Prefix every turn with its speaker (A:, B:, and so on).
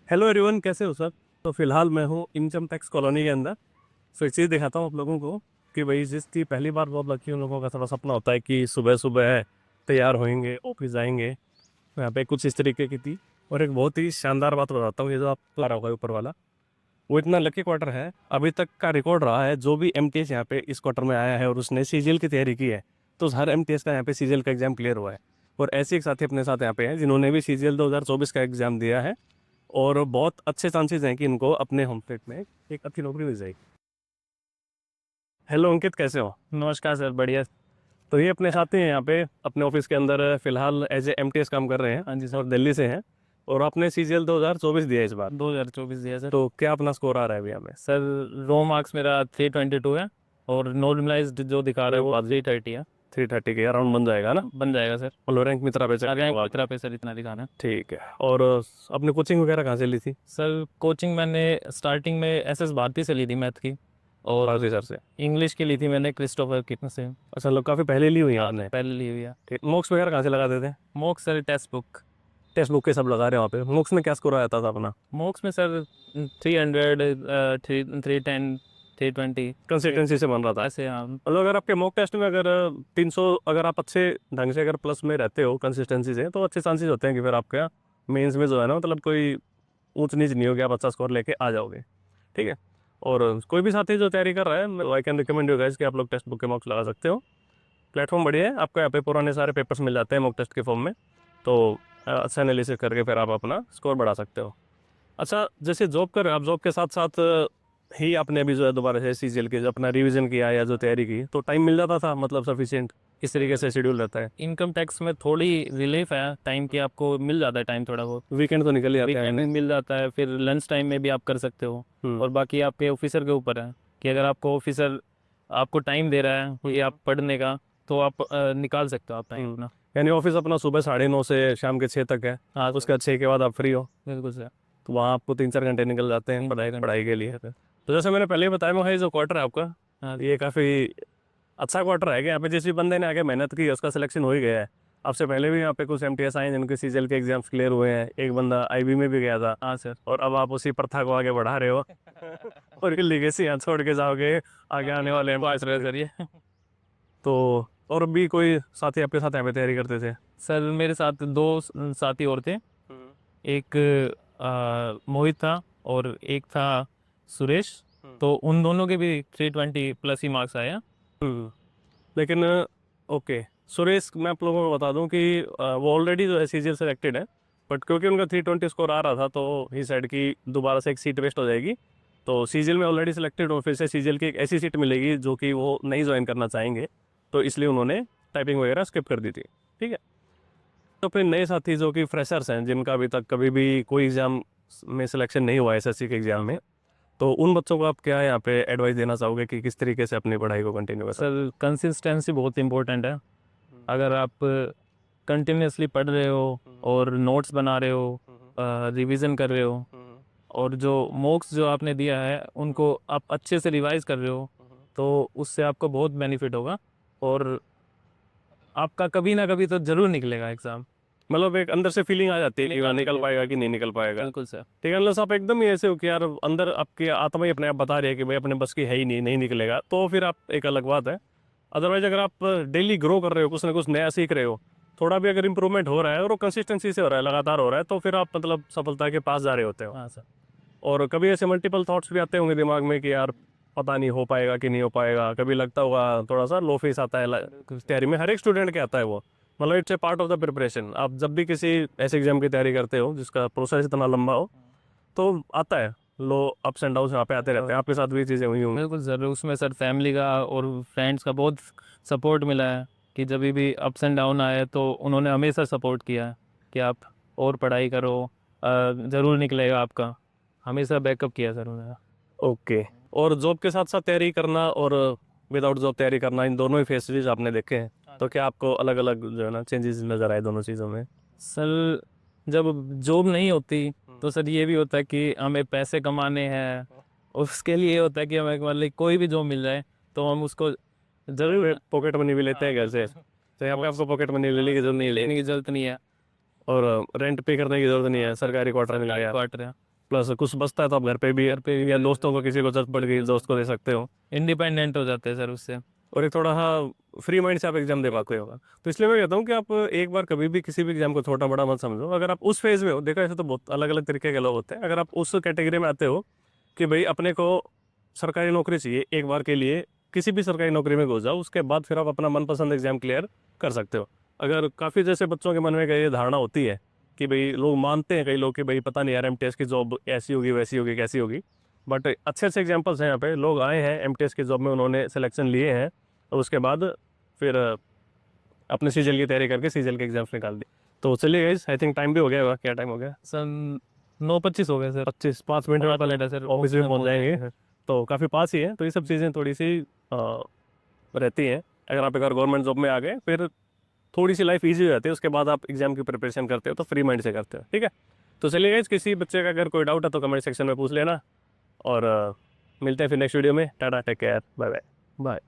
A: Hello everyone, कैसे हो sir. तो फिलहाल मैं हूँ इनकम टैक्स कॉलोनी के अंदर। एक चीज़ दिखाता हूँ आप लोगों को कि भाई जिसकी पहली बार जॉब लगी उन लोगों का थोड़ा सपना होता है कि सुबह सुबह तैयार होंगे, ऑफिस जाएंगे। तो यहाँ पे कुछ इस तरीके की थी। और एक बहुत ही शानदार बात बताता हूँ, ये जो आप ला रहा होगा ऊपर वाला, वो इतना लकी क्वार्टर है। अभी तक का रिकॉर्ड रहा है, जो भी एमटीएस यहाँ पे इस क्वार्टर में आया है और उसने सीजीएल की तैयारी की है, तो हर एमटीएस का यहाँ पे सीजीएल का एग्जाम क्लियर हुआ है। और ऐसे एक साथी अपने साथ यहाँ पे हैं जिन्होंने भी सीजीएल 2024 का एग्जाम दिया है। और बहुत अच्छे चांसेस हैं कि इनको अपने होम स्टेट में एक अच्छी नौकरी मिल जाएगी। हेलो अंकित, कैसे हो।
B: नमस्कार सर, बढ़िया।
A: तो ये अपने साथी हैं यहाँ पे अपने ऑफिस के अंदर, फिलहाल एज ए एमटीएस काम कर रहे हैं।
B: हाँ जी सर।
A: और दिल्ली से हैं। और आपने सीजीएल 2024 दिया है इस बार।
B: 2024 दिया सर।
A: तो क्या अपना स्कोर आ रहा है अभी हमें।
B: सर, रो मार्क्स मेरा 322 है और नॉर्मलाइज्ड जो दिखा रहा है वो 330 है।
A: 330 के अराउंड बन जाएगा ना।
B: बन जाएगा सर।
A: मतलब रैंक मित्रा पे
B: अगर
A: होगा।
B: खतरा पे सर इतना दिखाना है।
A: ठीक है। और अपने कोचिंग वगैरह कहाँ से ली थी।
B: सर, कोचिंग मैंने स्टार्टिंग में एसएस भारती से ली थी मैथ की। और
A: भारती सर से।
B: इंग्लिश की ली थी मैंने क्रिस्टोफर किटन से।
A: अच्छा, लोग काफ़ी पहले ली हुई हैं
B: हाँ,
A: आपने।
B: पहले ली हुई है।
A: ठीक, मोक्स वगैरह कहाँ से लगा देते हैं।
B: MOOCs sir, text book.
A: Text book के सब लगा रहे हैं वहाँ पे। मोक्स में क्या स्कोर आया था अपना।
B: मोक्स में सर 300, 310, 320
A: कंसिस्टेंसी से बन रहा था।
B: ऐसे। हाँ।
A: मतलब अगर आपके मॉक टेस्ट में अगर 300, अगर आप अच्छे ढंग से अगर प्लस में रहते हो कंसिस्टेंसी से, तो अच्छे चांसेस होते हैं कि फिर आपका मेंस में जो है ना, मतलब कोई ऊंच नीच नहीं होगी, आप अच्छा स्कोर लेके आ जाओगे। ठीक है। और कोई भी साथी जो तैयारी कर रहा है, I can recommend you guys कि आप लोग टेक्स्ट बुक के मॉक्स लगा सकते हो। प्लेटफॉर्म बढ़िया है, आपको यहाँ पे पुराने सारे पेपर्स मिल जाते हैं मॉक टेस्ट के फॉर्म में। तो अच्छा एनालिसिस करके फिर आप अपना स्कोर बढ़ा सकते हो। अच्छा, जैसे जॉब कर रहे हो आप, जॉब के साथ साथ ही आपने अभी जो है दोबारा से सीजीएल के जो अपना रिवीजन किया या जो तैयारी की, तो टाइम मिल जाता था मतलब सफिशिएंट। इस तरीके से शेड्यूल रहता है।
B: इनकम टैक्स में थोड़ी रिलीफ है टाइम की, आपको मिल जाता है टाइम थोड़ा बहुत।
A: वीकेंड तो निकल ही आते
B: वीकेंड में
A: हैं।
B: मिल जाता है, फिर लंच टाइम में भी आप कर सकते हो। और बाकी आपके ऑफिसर के ऊपर है कि अगर आपको ऑफिसर आपको टाइम दे रहा है ये आप पढ़ने का, तो आप निकाल सकते हो आप टाइम अपना।
A: यानी ऑफिस अपना सुबह 9:30 से शाम के 6 तक है।
B: हाँ
A: उसके बाद 6 के बाद आप फ्री हो।
B: बिल्कुल सर।
A: तो वहाँ आपको 3-4 घंटे निकल जाते हैं पढ़ाई पढ़ाई के लिए। तो जैसे मैंने पहले ही बताया, मैं भाई जो क्वार्टर है आपका,
B: हाँ
A: ये काफ़ी अच्छा क्वार्टर है कि यहाँ पे जिस भी बंदे ने आगे मेहनत की उसका सिलेक्शन हो ही गया है। आपसे पहले भी यहाँ पे कुछ एमटीएस आए हैं जिनके सीजीएल के एग्जाम्स क्लियर हुए हैं। एक बंदा आईबी में भी गया था।
B: हाँ सर।
A: और अब आप उसी प्रथा को आगे बढ़ा रहे हो। और ये लीगेसी यहाँ छोड़ के जाओगे आगे आने वाले
B: बात रहे
A: एमटीएस।
B: सर ये।
A: तो और भी कोई साथी आपके साथ यहाँ पे तैयारी करते थे।
B: सर, मेरे साथ दो साथी और थे। एक मोहित था और एक था सुरेश। तो उन दोनों के भी 320 प्लस ही मार्क्स आए हैं।
A: लेकिन ओके, सुरेश, मैं आप लोगों को बता दूं कि वो ऑलरेडी जो है सीजीएल सेलेक्टेड है। बट क्योंकि उनका 320 स्कोर आ रहा था, तो ही साइड की दोबारा से एक सीट वेस्ट हो जाएगी। तो सीजीएल में ऑलरेडी सिलेक्टेड हो, फिर से सीजीएल की एक ऐसी सीट मिलेगी जो कि वो नहीं ज्वाइन करना चाहेंगे। तो इसलिए उन्होंने टाइपिंग वगैरह स्किप कर दी थी। ठीक है। तो अपने नए साथी जो कि फ्रेशर्स हैं, जिनका अभी तक कभी भी कोई एग्जाम में सिलेक्शन नहीं हुआ एसएससी के एग्जाम में, तो उन बच्चों को आप क्या यहाँ पे एडवाइस देना चाहोगे कि किस तरीके से अपनी पढ़ाई को कंटिन्यू कर सकते
B: सर, कंसिस्टेंसी बहुत इंपॉर्टेंट है। अगर आप कंटिन्यूसली पढ़ रहे हो और नोट्स बना रहे हो, रिवीजन कर रहे हो, और जो मॉक्स जो आपने दिया है उनको आप अच्छे से रिवाइज कर रहे हो, तो उससे आपको बहुत बेनिफिट होगा। और आपका कभी ना कभी तो जरूर निकलेगा एग्जाम।
A: मतलब एक अंदर से फीलिंग आ जाती है कि
B: निकल
A: निकल
B: आती है।
A: पाएगा कि नहीं निकल पाएगा।
B: बिल्कुल सर।
A: ठीक है, अनलेस आप एकदम ही ऐसे हो कि यार अंदर आपकी आत्मा ही अपने आप बता रही है कि भाई अपने बस की है ही नहीं, नहीं निकलेगा, तो फिर आप एक अलग बात है। अदरवाइज अगर आप डेली ग्रो कर रहे हो, कुछ ना कुछ नया सीख रहे हो, थोड़ा भी अगर इंप्रूवमेंट हो रहा है और वो कंसिस्टेंसी से हो रहा है, लगातार हो रहा है, तो फिर आप मतलब सफलता के पास जा रहे होते हो।
B: हाँ सर।
A: और कभी ऐसे मल्टीपल थॉट्स भी आते होंगे दिमाग में कि यार पता नहीं हो पाएगा कि नहीं हो पाएगा, कभी लगता होगा थोड़ा सा लो फेस आता है तैयारी में, हर एक स्टूडेंट के आता है वो। मतलब it's a part of the preparation. आप जब भी किसी ऐसे एग्जाम की तैयारी करते हो जिसका प्रोसेस इतना लंबा हो, तो आता है लो अप्स एंड डाउन यहाँ पे आते रहते हैं। आपके साथ भी चीज़ें हुई होंगी।
B: बिल्कुल सर, उसमें सर फैमिली का और फ्रेंड्स का बहुत सपोर्ट मिला है कि जब भी अप्स एंड डाउन आए तो उन्होंने हमेशा सपोर्ट किया है कि आप और पढ़ाई करो, ज़रूर निकलेगा आपका। हमेशा बैकअप किया सर उन्होंने।
A: ओके। और जॉब के साथ साथ तैयारी करना और विदाउट जॉब तैयारी करना, इन दोनों ही फेसेस आपने देखे हैं, तो क्या आपको अलग अलग जो है ना चेंजेस नजर आए दोनों चीज़ों में।
B: सर, जब जॉब नहीं होती तो सर ये भी होता है कि हमें पैसे कमाने हैं। उसके लिए ये होता है कि हमें मतलब कोई भी जॉब मिल जाए तो हम उसको
A: जरूर
B: जरूर।
A: पॉकेट मनी भी लेते
B: हाँ
A: हैं घर से।
B: बिल्कुल।
A: तो यहाँ पे
B: और
A: आपको पॉकेट मनी लेने की जरूरत नहीं है।
B: लेने की जरूरत नहीं है।
A: और रेंट पे करने की जरूरत नहीं
B: हाँ
A: है,
B: सर,
A: सरकारी क्वार्टर मिल
B: सरकारी
A: गया।
B: क्वार्टर है।
A: प्लस कुछ बचता है तो आप घर पे भी या दोस्तों को, किसी को जरूरत पड़ गई दोस्त को दे सकते हो,
B: इंडिपेंडेंट हो जाते हैं सर उससे।
A: और एक थोड़ा हाँ फ्री माइंड से आप एग्जाम दे पाते होगा। तो इसलिए मैं कहता हूँ कि आप एक बार कभी भी किसी भी एग्जाम को छोटा बड़ा मत समझो। अगर आप उस फेज में हो, देखो ऐसे तो बहुत अलग अलग तरीके के लोग होते हैं, अगर आप उस कैटेगरी में आते हो कि भाई अपने को सरकारी नौकरी चाहिए, एक बार के लिए किसी भी सरकारी नौकरी में घुस जाओ, उसके बाद फिर आप अपना मनपसंद एग्जाम क्लियर कर सकते हो। अगर काफ़ी जैसे बच्चों के मन में ये धारणा होती है कि भाई लोग मानते हैं कई लोग कि भाई पता नहीं यार एमटीएस की जॉब ऐसी होगी वैसी होगी कैसी होगी, बट अच्छे अच्छे एग्जांपल्स हैं यहाँ पे, लोग आए हैं एमटीएस की जॉब में, उन्होंने सिलेक्शन लिए हैं और उसके बाद फिर अपने सीजल की तैयारी करके सीजल के एग्जाम्स निकाल दी। तो चलिए गाइस, आई थिंक टाइम भी हो गया होगा, क्या टाइम हो गया?
B: सन 9:25 हो गए सर।
A: 25 5 मिनट में
B: 5 मिनट है सर,
A: ऑफिस में पहुँच जाएंगे।
B: जाएंगे।
A: तो काफ़ी पास ही है, तो ये सब चीज़ें थोड़ी सी रहती हैं। अगर आप एक बार गवर्नमेंट जॉब में आ गए फिर थोड़ी सी लाइफ ईजी हो जाती है, उसके बाद आप एग्जाम की प्रिपरेशन करते हो तो फ्री माइंड से करते हो, ठीक है। तो चलिए गाइस, किसी बच्चे का अगर कोई डाउट है तो कमेंट सेक्शन में पूछ लेना, और मिलते हैं फिर नेक्स्ट वीडियो में। Tata, take care, bye bye.
B: Bye.